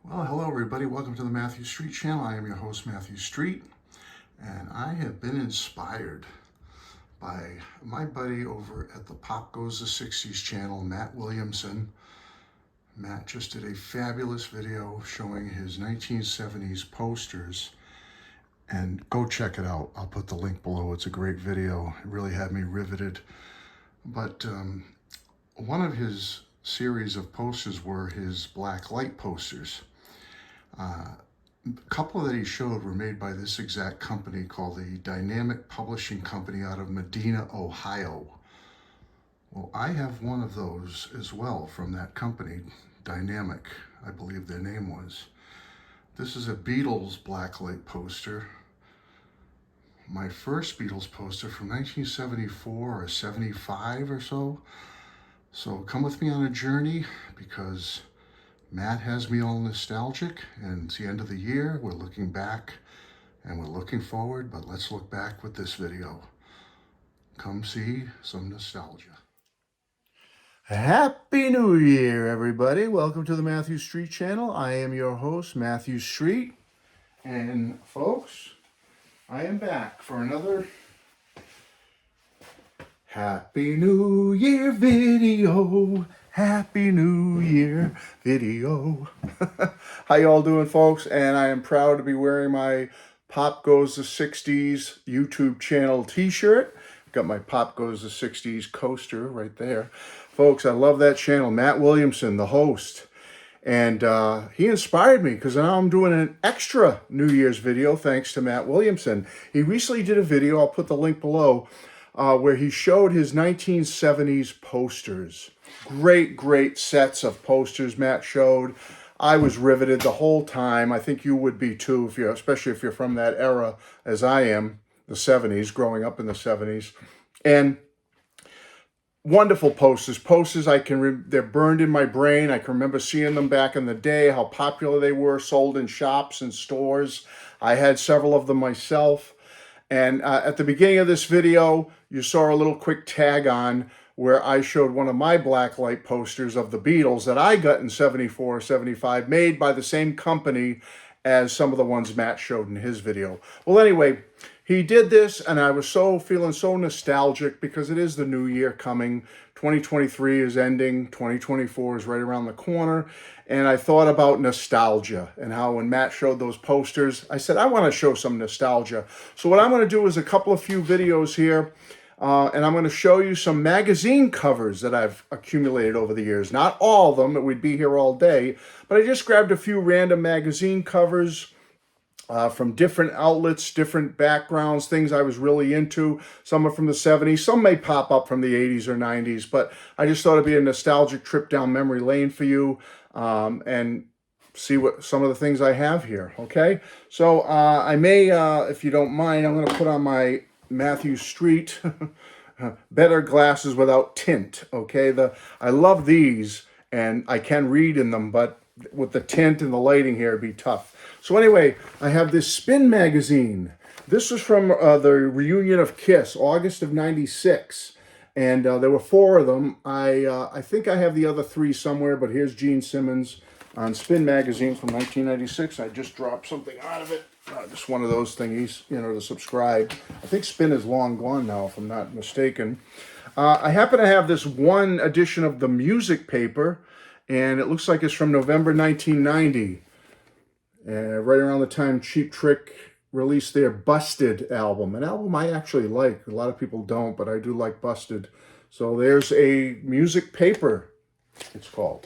Well, hello everybody. Welcome to the Matthew Street channel. I am your host, Matthew Street, and I have been inspired by my buddy over at the Pop Goes the 60s channel, Matt Williamson. Matt just did a fabulous video showing his 1970s posters, and go check it out. I'll put the link below. It's a great video. It really had me riveted. But one of his series of posters were his black light posters. A couple that he showed were made by this exact company called the Dynamic Publishing Company out of Medina, Ohio. Well, I have one of those as well from that company, Dynamic, I believe their name was. This is a Beatles blacklight poster. My first Beatles poster from 1974 or 75 or so. So come with me on a journey because Matt has me all nostalgic, and it's the end of the year. We're looking back and we're looking forward, but let's look back with this video. Come see some nostalgia. Happy New Year, everybody. Welcome to the Matthew Street channel. I am your host, Matthew Street. And folks, I am back for another Happy New Year video. Happy New Year video. How y'all doing, folks? And I am proud to be wearing my Pop Goes the 60s YouTube channel t-shirt. Got my Pop Goes the 60s coaster right there. Folks, I love that channel. Matt Williamson, the host. And he inspired me because now I'm doing an extra New Year's video thanks to Matt Williamson. He recently did a video, I'll put the link below, where he showed his 1970s posters. Great sets of posters Matt showed. I was riveted the whole time. I think you would be too, especially if you're from that era, as I am, the 70s, growing up in the 70s. And wonderful posters. Posters they're burned in my brain. I can remember seeing them back in the day, how popular they were, sold in shops and stores. I had several of them myself. And at the beginning of this video, you saw a little quick tag on where I showed one of my blacklight posters of the Beatles that I got in 74 or 75, made by the same company as some of the ones Matt showed in his video. Well, anyway, he did this, and I was feeling so nostalgic because it is the new year coming. 2023 is ending. 2024 is right around the corner. And I thought about nostalgia and how when Matt showed those posters, I said, I want to show some nostalgia. So what I'm going to do is a few videos here, and I'm going to show you some magazine covers that I've accumulated over the years. Not all of them, we'd be here all day, but I just grabbed a few random magazine covers from different outlets, different backgrounds, things I was really into. Some are from the 70s, some may pop up from the 80s or 90s, but I just thought it'd be a nostalgic trip down memory lane for you, and see what some of the things I have here, okay? So I may, if you don't mind, I'm going to put on my Matthew Street better glasses without tint, okay? I love these, and I can read in them, but with the tint and the lighting here, it'd be tough. So anyway, I have this Spin magazine. This was from the reunion of Kiss, August of '96. And there were 4 of them. I think I have the other 3 somewhere, but here's Gene Simmons on Spin magazine from 1996. I just dropped something out of it. Just one of those thingies, to subscribe. I think Spin is long gone now, if I'm not mistaken. I happen to have this one edition of the music paper, and it looks like it's from November 1990. Right around the time Cheap Trick released their Busted album. An album I actually like. A lot of people don't, but I do like Busted. So there's a music paper, it's called.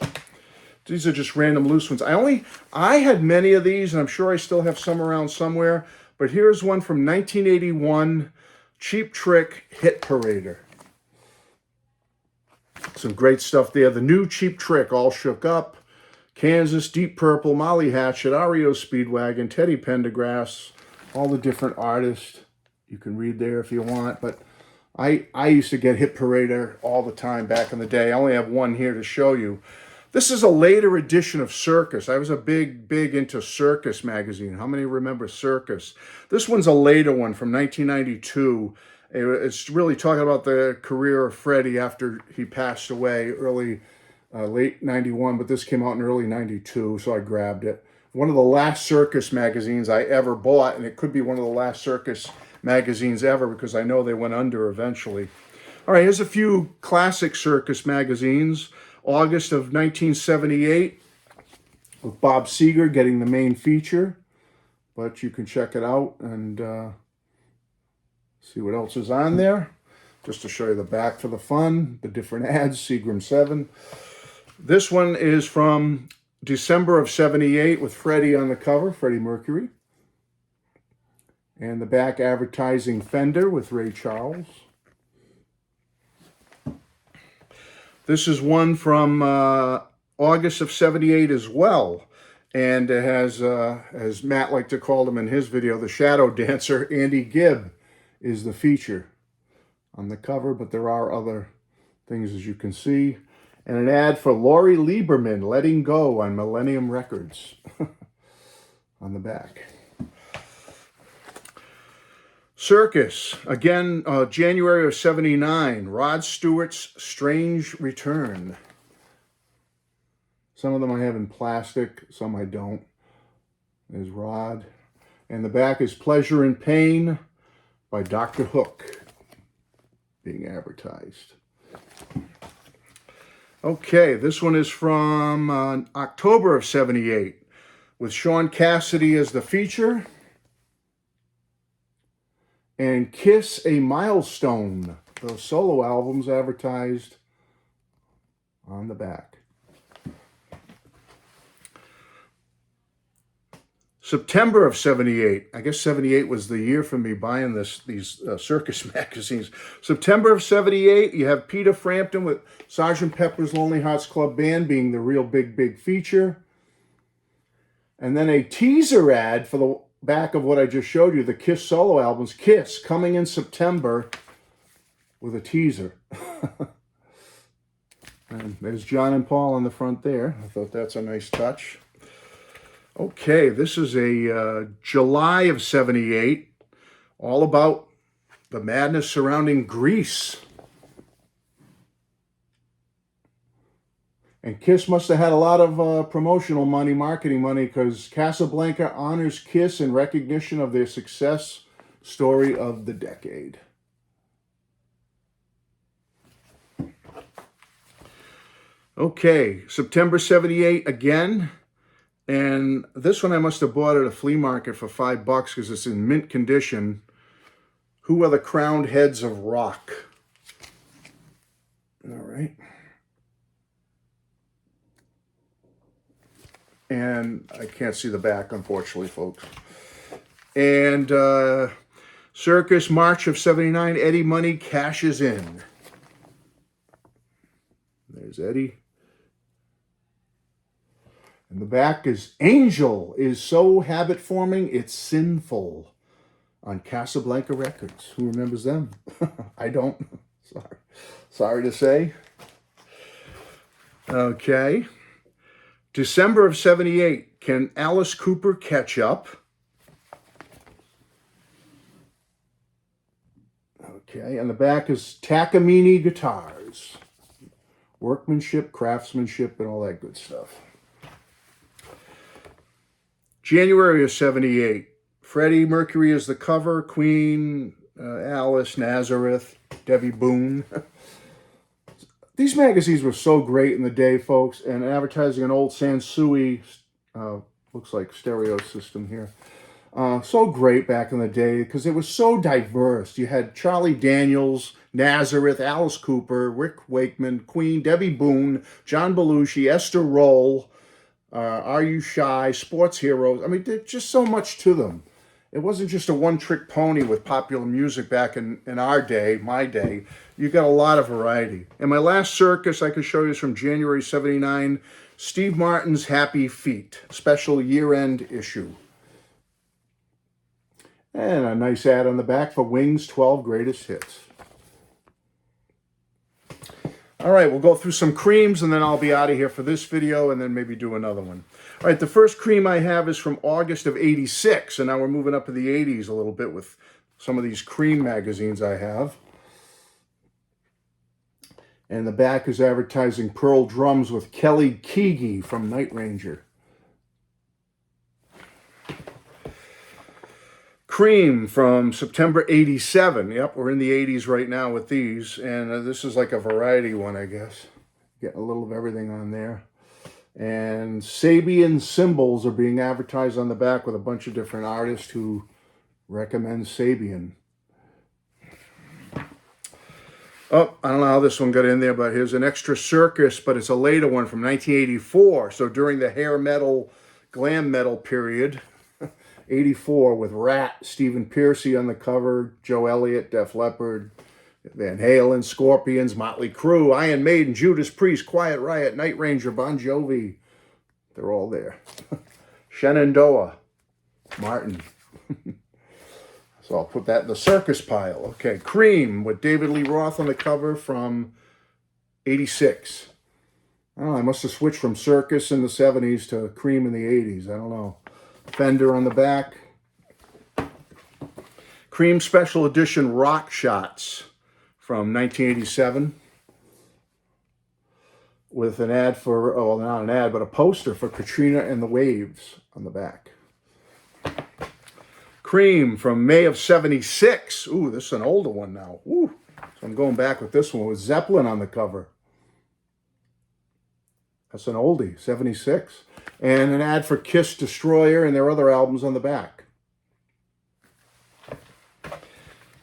These are just random loose ones. I had many of these, and I'm sure I still have some around somewhere, but here's one from 1981, Cheap Trick Hit Parader. Some great stuff there. The new Cheap Trick, All Shook Up, Kansas, Deep Purple, Molly Hatchet, REO Speedwagon, Teddy Pendergrass, all the different artists. You can read there if you want, but I used to get Hit Parader all the time back in the day. I only have one here to show you. This is a later edition of Circus. I was a big into Circus magazine. How many remember Circus? This one's a later one from 1992. It's really talking about the career of Freddie after he passed away early late 91, but this came out in early 92, so I grabbed it. One of the last Circus magazines I ever bought, and it could be one of the last Circus magazines ever because I know they went under eventually. All right, here's a few classic Circus magazines. August of 1978, with Bob Seger getting the main feature, but you can check it out and see what else is on there. Just to show you the back for the fun, the different ads, Seagram 7. This one is from December of 78 with Freddie on the cover, Freddie Mercury. And the back advertising Fender with Ray Charles. This is one from August of 78 as well. And it has, as Matt liked to call him in his video, the shadow dancer, Andy Gibb, is the feature on the cover, but there are other things, as you can see. And an ad for Lori Lieberman, Letting Go, on Millennium Records on the back. Circus, again, January of 79, Rod Stewart's Strange Return. Some of them I have in plastic, some I don't. There's Rod. And the back is Pleasure and Pain by Dr. Hook being advertised. Okay, this one is from October of 78 with Sean Cassidy as the feature and Kiss a Milestone, those solo albums advertised on the back. September of 78. I guess 78 was the year for me buying these Circus magazines. September of 78, you have Peter Frampton with Sgt. Pepper's Lonely Hearts Club Band being the real big feature. And then a teaser ad for the back of what I just showed you, the Kiss solo albums. Kiss coming in September with a teaser. And there's John and Paul on the front there. I thought that's a nice touch. Okay, this is a July of 78, all about the madness surrounding Grease. And Kiss must have had a lot of promotional money, marketing money, because Casablanca honors Kiss in recognition of their success story of the decade. Okay, September 78 again. And this one I must have bought at a flea market for $5 because it's in mint condition. Who Are the Crowned Heads of Rock? All right. And I can't see the back, unfortunately, folks. And Circus, March of 79, Eddie Money cashes in. There's Eddie. And the back is Angel is so habit-forming, it's sinful on Casablanca Records. Who remembers them? I don't. Sorry to say. Okay. December of 78. Can Alice Cooper catch up? Okay. And the back is Takamine Guitars. Workmanship, craftsmanship, and all that good stuff. January of 78. Freddie Mercury is the cover. Queen, Alice, Nazareth, Debbie Boone. These magazines were so great in the day, folks, and advertising an old Sansui, looks like stereo system here. So great back in the day because it was so diverse. You had Charlie Daniels, Nazareth, Alice Cooper, Rick Wakeman, Queen, Debbie Boone, John Belushi, Esther Roll, Are You Shy, Sports Heroes. I mean, there's just so much to them. It wasn't just a one-trick pony with popular music back in our day, my day. You got a lot of variety. And my last Circus I could show you is from January 79, Steve Martin's Happy Feet, special year-end issue. And a nice ad on the back for Wings 12 Greatest Hits. All right, we'll go through some creams and then I'll be out of here for this video and then maybe do another one. All right, the first cream I have is from August of 86, and now we're moving up to the 80s a little bit with some of these Creem magazines I have. And the back is advertising Pearl drums with Kelly Keagy from Night Ranger. Creem from September 87. Yep, we're in the 80s right now with these. And this is like a variety one, I guess. Getting a little of everything on there. And Sabian cymbals are being advertised on the back with a bunch of different artists who recommend Sabian. Oh, I don't know how this one got in there, but here's an extra Circus, but it's a later one from 1984. So during the hair metal, glam metal period, 84 with Rat, Stephen Pearcy on the cover, Joe Elliott, Def Leppard, Van Halen, Scorpions, Motley Crue, Iron Maiden, Judas Priest, Quiet Riot, Night Ranger, Bon Jovi. They're all there. Shenandoah, Martin. So I'll put that in the Circus pile. Okay, Creem with David Lee Roth on the cover from 86. I don't know, I must have switched from Circus in the 70s to Creem in the 80s. I don't know. Fender on the back. Creem Special Edition Rock Shots from 1987 with an ad for, oh, not an ad, but a poster for Katrina and the Waves on the back. Creem from May of 76. Ooh, this is an older one now. Ooh. So I'm going back with this one with Zeppelin on the cover. That's an oldie, 76. And an ad for Kiss Destroyer and their other albums on the back.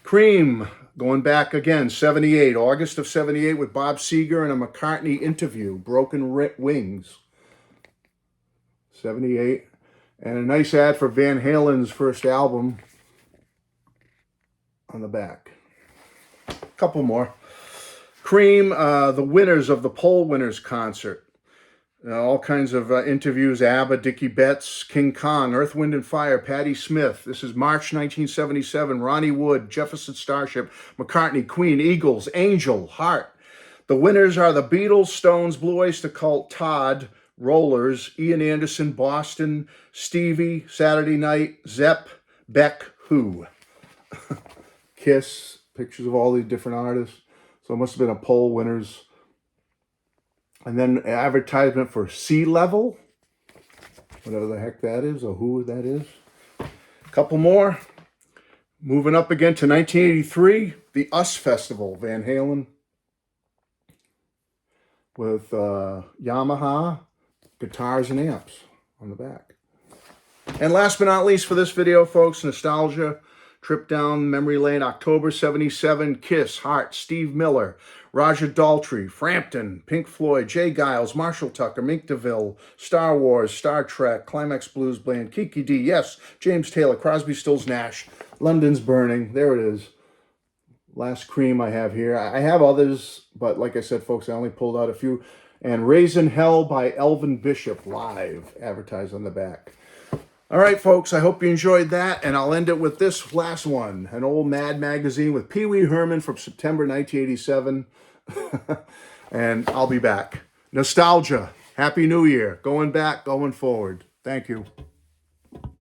Creem, going back again, 78, August of 78 with Bob Seger and a McCartney interview, Broken Wings. 78. And a nice ad for Van Halen's first album on the back. A couple more. Creem, the winners of the Poll Winners concert. All kinds of interviews, ABBA, Dickie Betts, King Kong, Earth, Wind and Fire, Patti Smith. This is March 1977, Ronnie Wood, Jefferson Starship, McCartney, Queen, Eagles, Angel, Heart. The winners are the Beatles, Stones, Blue Oyster Cult, Todd, Rollers, Ian Anderson, Boston, Stevie, Saturday Night, Zepp, Beck, Who. Kiss, pictures of all these different artists. So it must have been a poll winners. And then advertisement for Sea Level, whatever the heck that is, or who that is. A couple more. Moving up again to 1983, the US Festival, Van Halen, with Yamaha guitars and amps on the back. And last but not least for this video, folks, nostalgia. Trip down memory lane, October 77, Kiss, Heart, Steve Miller, Roger Daltrey, Frampton, Pink Floyd, Jay Giles, Marshall Tucker, Mink DeVille, Star Wars, Star Trek, Climax Blues Band, Kiki D, yes, James Taylor, Crosby, Stills, Nash, London's Burning, there it is. Last Creem I have here. I have others, but like I said, folks, I only pulled out a few. And Raising Hell by Elvin Bishop, live, advertised on the back. All right, folks, I hope you enjoyed that, and I'll end it with this last one, an old Mad magazine with Pee Wee Herman from September 1987, and I'll be back. Nostalgia. Happy New Year. Going back, going forward. Thank you.